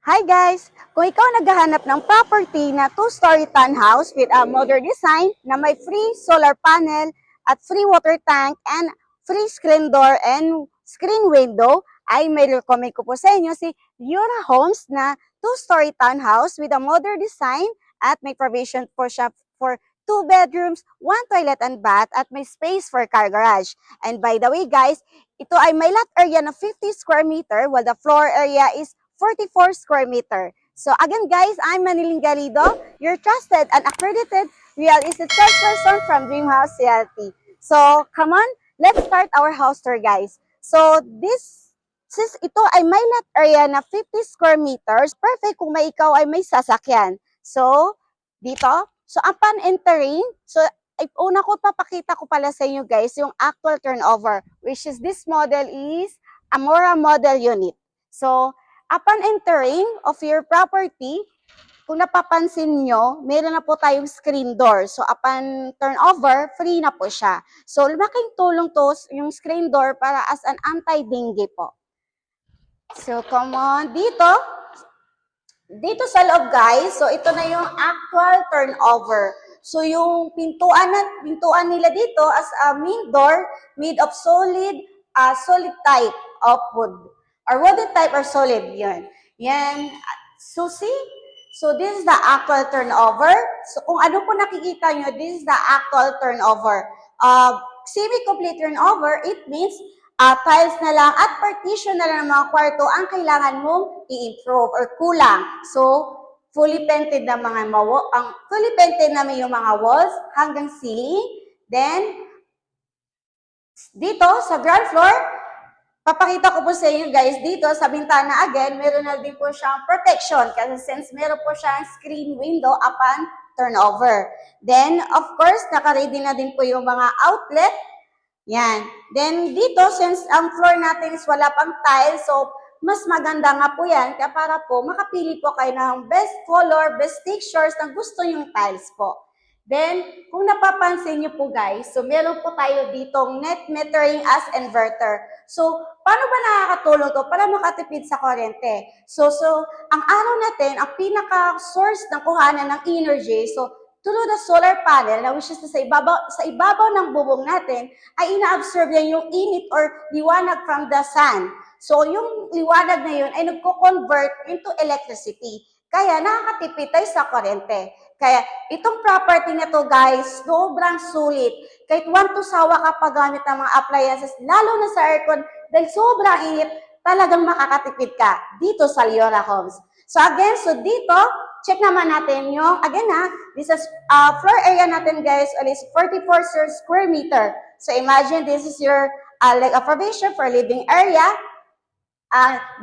Hi guys! Kung ikaw naghahanap ng property na two-story townhouse with a modern design na may free solar panel at free water tank and free screen door and screen window, ay may recommend ko po sa inyo si Yura Homes na two-story townhouse with a modern design at may provision po siya for 2 bedrooms, 1 toilet and bath at may space for car garage. And by the way guys, ito ay may lot area na 50 square meter while the floor area is 44 square meter. So again guys, I'm Maniling Galido, your trusted and accredited real estate salesperson from Dream House Realty. So come on, let's start our house tour guys. So since ito ay may lot area na 50 square meters, perfect kung may ikaw ay may sasakyan. So dito, so upon entering, so una ko papakita ko pala sa inyo guys yung actual turnover, which is this model is Amora model unit. So upon entering of your property, kung napapansin nyo, meron na po tayong screen door. So, upon turnover, free na po siya. So, laking tulong to yung screen door para as an anti-dengue po. So, come on. Dito sa loob, guys, so ito na yung actual turnover. So, yung pintuan nila dito as a main door made of solid type of wood. Or wooden type or solid, yun. Yan. So, see? So, this is the actual turnover. So, kung ano po nakikita nyo, this is the actual turnover. Semi-complete turnover, it means tiles na lang at partition na lang ng mga kwarto ang kailangan mong i-improve or kulang. So, fully painted na yung mga walls hanggang ceiling. Then, dito sa ground floor, papakita ko po sa inyo guys, dito sa bintana again, meron na din po siyang protection kasi since meron po siyang screen window upon turnover. Then, of course, naka-ready na din po yung mga outlet. Yan. Then, dito, since ang floor natin is wala pang tiles, so mas maganda nga po yan kaya para po makapili po kayo ng best color, best textures na gusto yung tiles po. Then, kung napapansin nyo po guys, so meron po tayo ditong net metering as inverter. So, paano ba nakakatulong to para makatipid sa kuryente? So, ang araw natin, ang pinaka-source ng kuhanan ng energy, so, through the solar panel, na which is sa ibabaw ng bubong natin, ay ina-absorb yan yung init or liwanag from the sun. So, yung liwanag na yun ay nagko-convert into electricity. Kaya, nakakatipid tayo sa kuryente. Kaya, itong property na to guys, sobrang sulit. Kahit want to sawa ka pa gamit ng mga appliances, lalo na sa aircon, dahil sobrang init, talagang makakatipid ka dito sa Liora Homes. So again, so dito, check naman natin yung, again this is floor area natin guys, is 44 square meter. So imagine this is your like a provision for living area,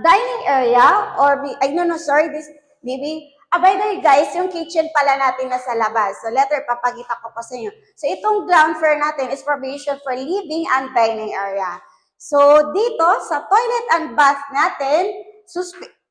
dining area, or this maybe, by the way guys, yung kitchen pala natin nasa labas. So later, papakita ko pa sa inyo. So itong ground floor natin is provision for living and dining area. So dito, sa toilet and bath natin, so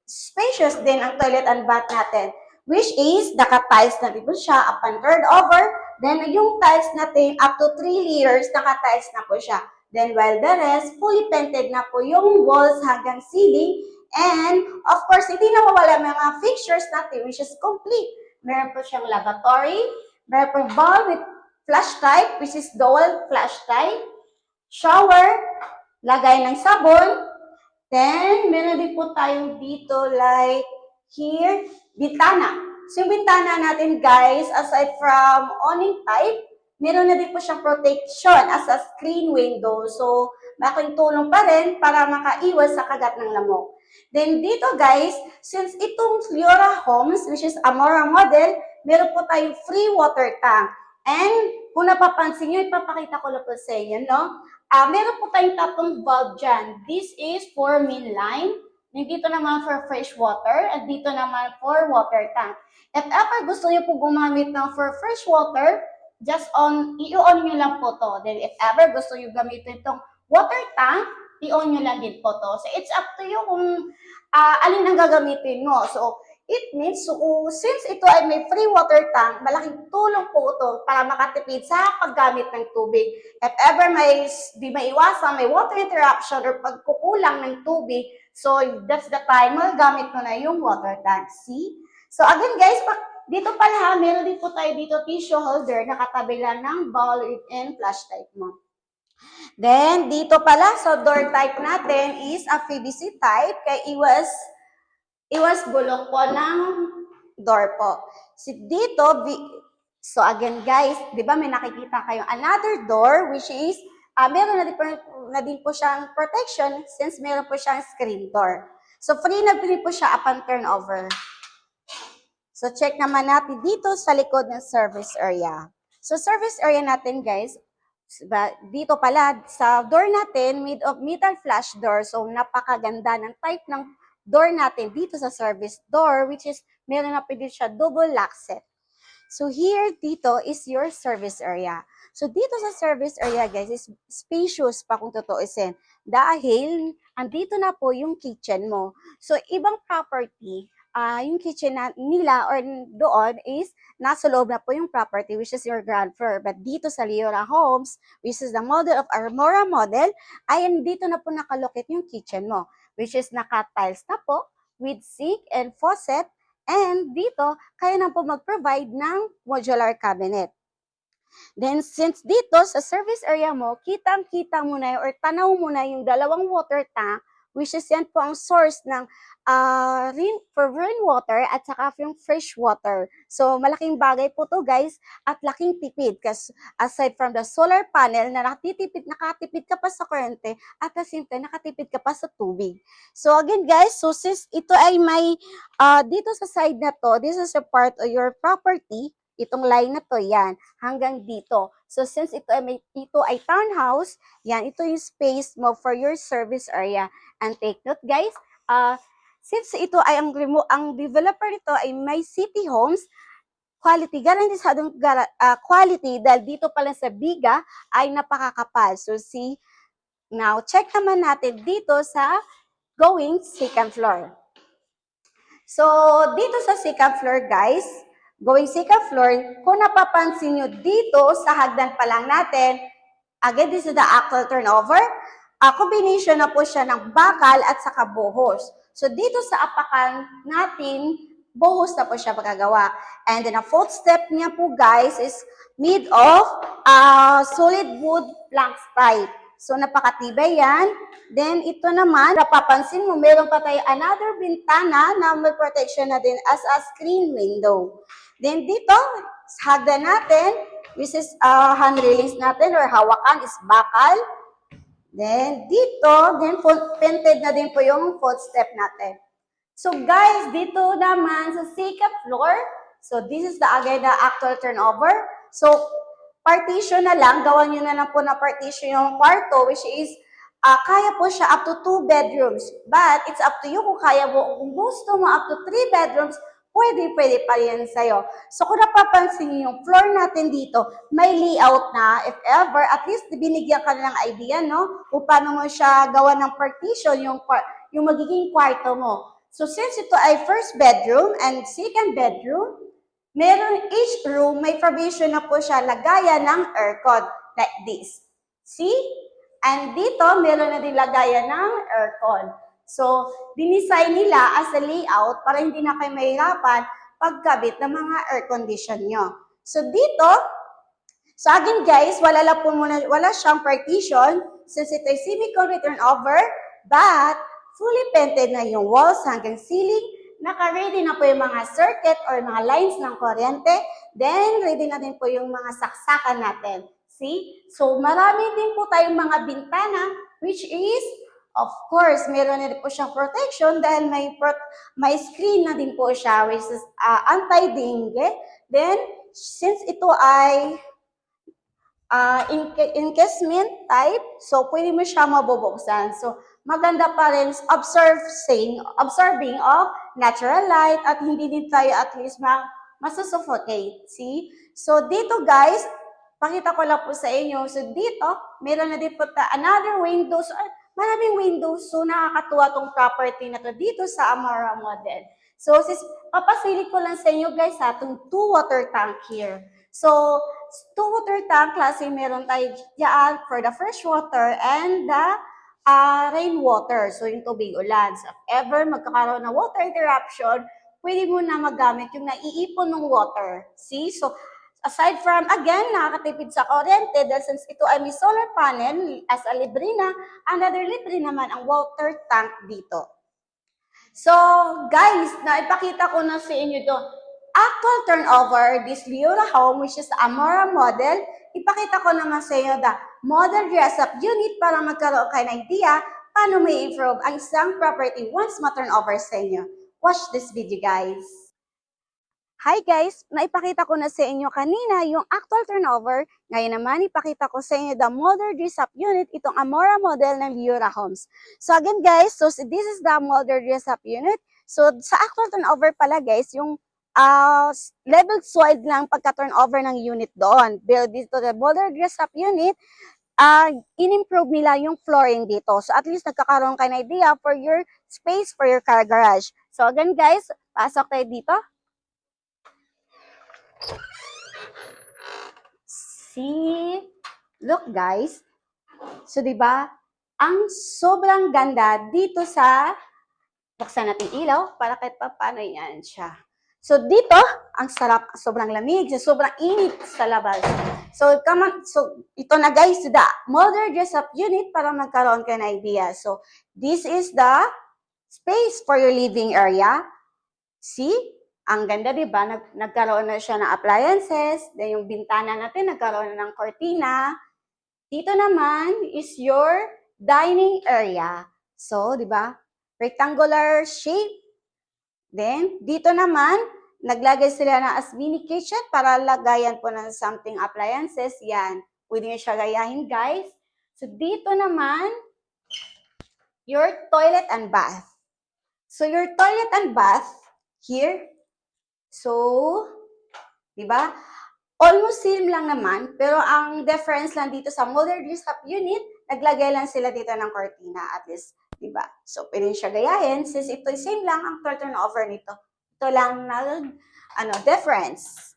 spacious din ang toilet and bath natin. Which is, naka-tiles na din po siya upon turnover. Then yung tiles natin, up to 3 layers, naka-tiles na po siya. Then while the rest, fully painted na po yung walls hanggang ceiling. And, of course, hindi na mawala mga fixtures natin, which is complete. Meron po siyang lavatory, meron po bowl with flush type, which is dual flush type, shower, lagay ng sabon, then, meron din po tayo dito, like, here, bintana. So, yung bintana natin, guys, aside from awning type, meron na din po siyang protection as a screen window. So, malaking tulong pa rin para makaiwas sa kagat ng lamok. Then dito guys, since itong Liora Homes, which is Amora model, meron po tayong free water tank. And kung napapansin nyo, ipapakita ko lang po sa inyo, no? Meron po tayong tatlong valve dyan. This is for main line. Dito naman for fresh water. At dito naman for water tank. If ever gusto nyo po gumamit ng for fresh water, just i-on nyo lang po to. Then if ever gusto nyo gamitin itong water tank, i-on nyo lang din po to. So, it's up to you kung alin ang gagamitin mo. So, it means, since ito ay may free water tank, malaking tulong po ito para makatipid sa paggamit ng tubig. If ever di maiwasan, may water interruption or pagkukulang ng tubig, So, that's the time magagamit mo na yung water tank. See? So, again guys, dito pala, meron din po tayo dito tissue holder, nakatabi lang ng bowl and flashlight mo. Then, dito pala, so door type natin is a PVC type, kaya iwas bulok po ng door po. So, dito, so again guys, di ba may nakikita kayo another door, which is, meron na din po siyang protection since meron po siyang screen door. So, free na din po siya upon turnover. So, check naman natin dito sa likod ng service area. So, service area natin guys, dito pala sa door natin, made of metal flash door. So, napakaganda ng type ng door natin dito sa service door, which is meron na pwede siya double lock set. So, here, dito is your service area. So, dito sa service area, guys, is spacious pa kung tutuusin. Dahil, andito na po yung kitchen mo. So, ibang property, yung kitchen nila or doon is nasa loob na po yung property, which is your ground floor. But dito sa Leora Homes, which is the model of Armora model, ay dito na po nakalokate yung kitchen mo, which is naka-tiles na po with sink and faucet. And dito, kaya na po mag-provide ng modular cabinet. Then, since dito sa service area mo, kitang-kita mo na or tanaw mo na yung dalawang water tank, which is yan po ang source ng for rainwater at saka yung fresh water. So, malaking bagay po to guys at laking tipid. Kasi aside from the solar panel na nakatipid ka pa sa kuryente at the same time nakatipid ka pa sa tubig. So, again guys, so since ito ay may dito sa side na to, this is a part of your property, itong line na to, yan, hanggang dito. So, since ito ay townhouse, yan, ito yung space mo for your service area. And take note, guys, since ito ay ang developer nito ay may city homes, quality, garantisadong quality, dahil dito pala sa biga ay napakakapal. So, see, now, check naman natin dito sa going second floor. So, dito sa second floor, guys, going second floor, kung napapansin nyo dito sa hagdan pa lang natin, again, this is the actual turnover. Combination na po siya ng bakal at saka buhos. So, dito sa apakan natin, buhos na po siya magagawa. And then, ang fourth step niya po, guys, is made of solid wood planks type. So, napakatibay yan. Then, ito naman, napapansin mo, meron pa tayo another bintana na may protection na din as a screen window. Then, dito, sa hagdan natin, which is hand railings natin or hawakan is bakal. Then, dito, then painted na din po yung footstep natin. So, guys, dito naman sa second floor, so this is the again the actual turnover. So, partition na lang, gawan nyo na lang po na partition yung kwarto, which is, kaya po siya up to 2 bedrooms. But, it's up to you kung kaya mo, kung gusto mo up to 3 bedrooms, pwede pa yan sa'yo. So, kung napapansin niyo yung floor natin dito, may layout na, if ever, at least binigyan ka ng idea, no? Kung paano mo siya gawa ng partition, yung magiging kwarto mo. So, since ito ay first bedroom and second bedroom, meron each room, may provision na po siya lagayan ng aircon, like this. See? And dito, meron na din lagayan ng aircon. So, dinisign nila as a layout para hindi na kayo mahirapan pagkabit ng mga air condition nyo. So, dito, so again guys, wala siyang partition since ito ay semi-concrete turnover, but fully painted na yung walls hanggang ceiling. Naka-ready na po yung mga circuit or mga lines ng kuryente. Then, ready na din po yung mga saksakan natin. See? So, marami din po tayong mga bintana, which is, of course, meron na din po siyang protection dahil may screen na din po siya, which is anti-dengue. Then, since ito ay encasement type, so pwede mo siya mabubuksan. So, maganda pa rin observing of natural light at hindi din tayo at least masusuffocate. See? So, dito guys, pakita ko lang po sa inyo. So, dito, meron na din po another windows. Maraming windows. So, nakakatuwa tong property na to dito sa Armora model. So, papasilip ko lang sa inyo guys itong 2 water tank here. So, 2 water tank klase meron tayo dyan for the fresh water and the rainwater. So, yung tubig ulan. So, if ever magkakaroon ng water interruption, pwede mo na magamit yung naiipon ng water. See? So, aside from, again, nakakatipid sa kuryente, dahil since ito ay may solar panel, as a libre na, another libre naman ang water tank dito. So, guys, naipakita ko na sa inyo to. Actual turnover, this Liura home, which is Amora model, ipakita ko naman sa inyo the model dress-up unit para magkaroon kayo ng idea paano may improve ang isang property once ma-turnover sa inyo. Watch this video, guys. Hi guys! Naipakita ko na sa inyo kanina yung actual turnover. Ngayon naman, ipakita ko sa inyo the model dress-up unit, itong Amora model ng Liura Homes. So again guys, so this is the model dress-up unit. So sa actual turnover pala guys, yung level swide lang pagka-turnover ng unit doon. Pero dito the model dress-up unit, in-improve nila yung flooring dito. So at least nagkakaroon kayo ng idea for your space for your car garage. So again guys, pasok tayo dito. See? Look guys. So 'di ba? Ang sobrang ganda dito sa buksan natin ilaw para kahit pa paano yan siya. So dito, ang sarap, sobrang lamig, sobrang init sa labas. So ito na guys, the modern dress-up unit para magkaroon kayo ng idea. So this is the space for your living area. See? Ang ganda, di ba? Nagkaroon na siya ng appliances. Then yung bintana natin, nagkaroon na ng cortina. Dito naman is your dining area. So, di ba? Rectangular shape. Then, dito naman, naglagay sila na as mini kitchen para lagayan po ng something appliances. Yan. Pwede nyo siya gayahin, guys. So, dito naman, your toilet and bath. So, your toilet and bath, here. So, di ba? Almost same lang naman, pero ang difference lang dito sa modern dress-up unit, naglagay lang sila dito ng cortina at least, di ba? So, pwede siya gayahin since ito same lang ang turnover nito. Ito lang na difference.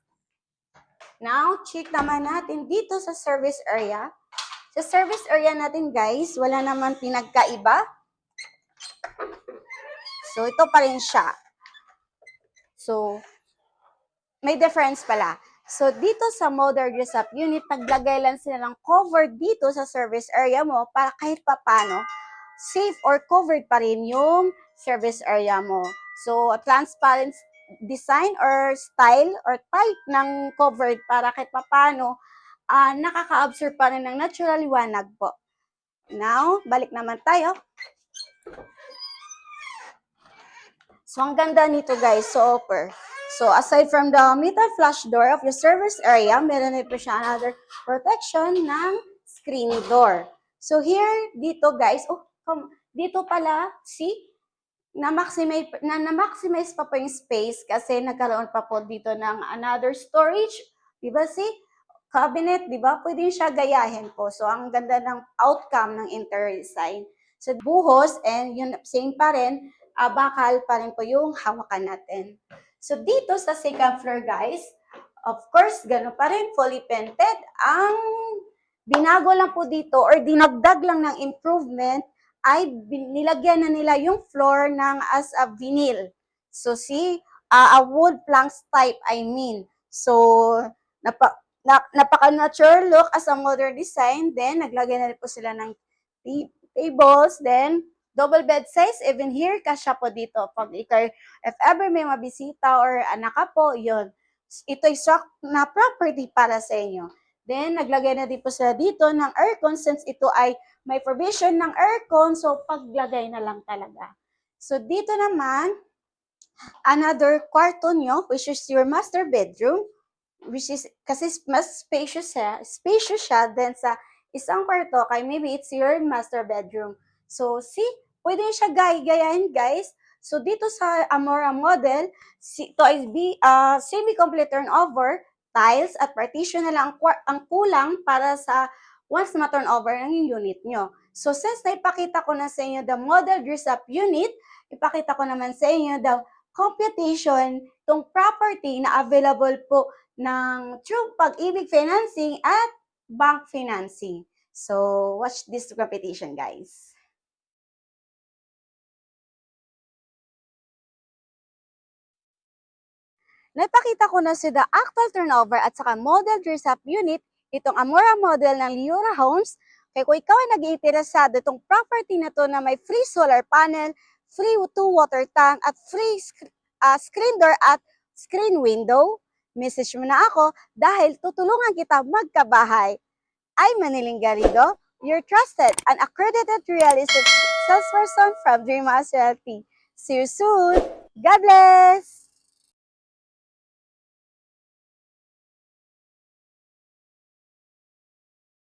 Now, check naman natin dito sa service area. Sa service area natin, guys, wala naman pinagkaiba. So, ito pa rin siya. So, may difference pala. So, dito sa modern dress-up unit, naglagay lang sila ng cover dito sa service area mo para kahit papano, safe or covered pa rin yung service area mo. So, a transparent design or style or type ng covered para kahit papano, nakaka-absorb pa rin ng natural liwanag po. Now, balik naman tayo. So, ang ganda nito guys, so upper. So, aside from the metal flush door of your service area, meron ito siya another protection ng screen door. So, here, dito guys, dito pala, see, na-maximize pa po yung space kasi nagkaroon pa po dito ng another storage. Diba, see? Cabinet, diba? Pwede siya gayahin po. So, ang ganda ng outcome ng interior design. So, buhos, and yun, same pa rin, bakal pa rin po yung hawakan natin. So, dito sa second floor, guys, of course, gano'n pa rin, fully painted. Ang binago lang po dito or dinagdag lang ng improvement ay nilagyan na nila yung floor ng as a vinyl. So, see, a wood planks type, I mean. So, napaka-natural look as a modern design. Then, naglagay na rin po sila ng tables. Then, double bed size, even here, kasya po dito. Pag if ever may mabisita or anak ka po, yun. Ito'y stock na property para sa inyo. Then, naglagay na din po sila dito ng aircon since ito ay may provision ng aircon. So, paglagay na lang talaga. So, dito naman, another kwarto nyo, which is your master bedroom, which is, kasi mas spacious siya than sa isang kwarto, kaya maybe it's your master bedroom. So, see, pwede siya gayahin, guys. So, dito sa Amora model, ito ay semi-complete turnover, tiles at partition na lang ang kulang para sa once ma-turnover ng unit nyo. So, since naipakita ko na sa inyo the model dress-up unit, ipakita ko naman sa inyo the computation, tong property na available po ng True Pag-ibig Financing at Bank Financing. So, watch this computation, guys. Napakita ko na si the actual turnover at saka model dress-up unit, itong Amora model ng Liura Homes. Kaya kung ikaw ay nag-iinteresado itong property na to na may free solar panel, free 2 water tank, at free screen door at screen window, message mo na ako dahil tutulungan kita magkabahay. I'm Maniling Garrido, your trusted and accredited real estate salesperson from Dream Realty. See you soon. God bless!